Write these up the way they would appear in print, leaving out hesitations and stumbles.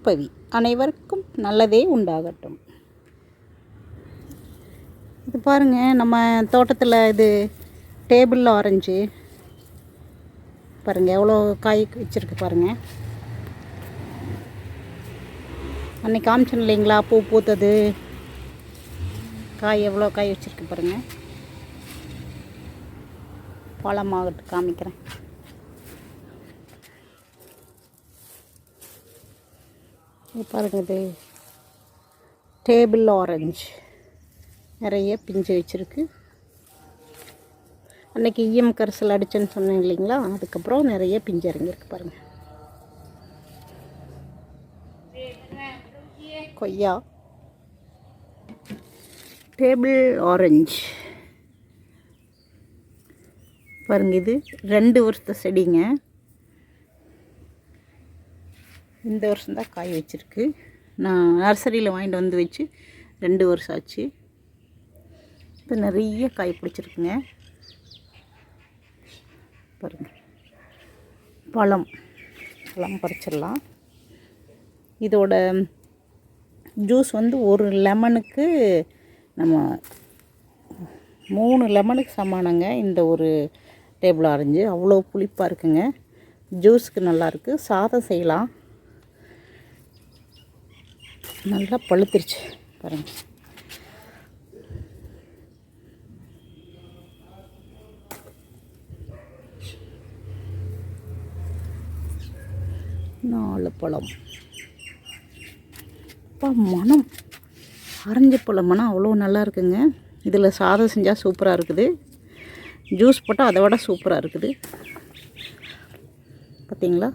நற்பவி அனைவருக்கும் நல்லதே உண்டாகட்டும். இது பாருங்கள், நம்ம தோட்டத்தில் இது டேபிள் ஆரஞ்சு பாருங்கள் எவ்வளோ காய் வச்சுருக்கு பாருங்கள். அன்றைக்கி காமிச்சேன் இல்லைங்களா, பூ பூத்தது, காய் எவ்வளோ காய் வச்சுருக்கு பாருங்கள். பழமாகட்டு காமிக்கிறேன். இது பாருங்கள், இது டேபிள் ஆரஞ்சு நிறைய பிஞ்சு வச்சுருக்கு. அன்றைக்கி ஈயம் கரிசல் அடித்தேன்னு சொன்னேன் இல்லைங்களா, அதுக்கப்புறம் நிறைய பிஞ்சு இறங்கியிருக்கு பாருங்கள். கொய்யா டேபிள் ஆரஞ்சு பாருங்கள், இது 2 வருஷத்து செடிங்க. இந்த வருஷம்தான் காய் வச்சுருக்கு. நான் நர்சரியில் வாங்கிட்டு வந்து வச்சு 2 வருஷம் ஆச்சு. இப்போ நிறைய காய் பிடிச்சிருக்குங்க பாருங்கள். பழம் பறிச்சிடலாம். இதோட ஜூஸ் வந்து ஒரு லெமனுக்கு நம்ம 3 லெமனுக்கு சமானங்க. இந்த ஒரு டேபிள் ஆரஞ்சு அவ்வளோ புளிப்பாக இருக்குங்க. ஜூஸுக்கு நல்லாயிருக்கு. சாதம் செய்யலாம். நல்லா பழுத்துருச்சு பாருங்கள். நாலு பழம். அப்பா, மனம் ஆரஞ்சு பழம் மனம் அவ்வளோ நல்லா இருக்குங்க. இதில் சாதம் செஞ்சால் சூப்பராக இருக்குது. ஜூஸ் போட்டால் அதை விட சூப்பராக இருக்குது. பார்த்தீங்களா,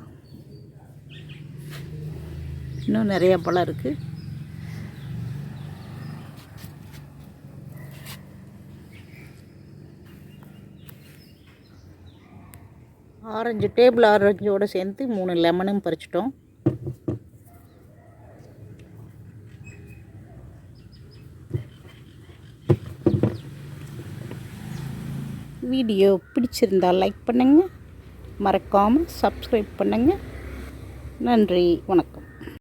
இன்னும் நிறைய பழம் இருக்குது. ஆரஞ்சு டேபிள் ஆரஞ்சோடு சேர்த்து 3 லெமனும் பறிச்சிட்டோம். வீடியோ பிடிச்சிருந்தால் லைக் பண்ணுங்கள், மறக்காமல் சப்ஸ்கிரைப் பண்ணுங்கள். நன்றி, வணக்கம்.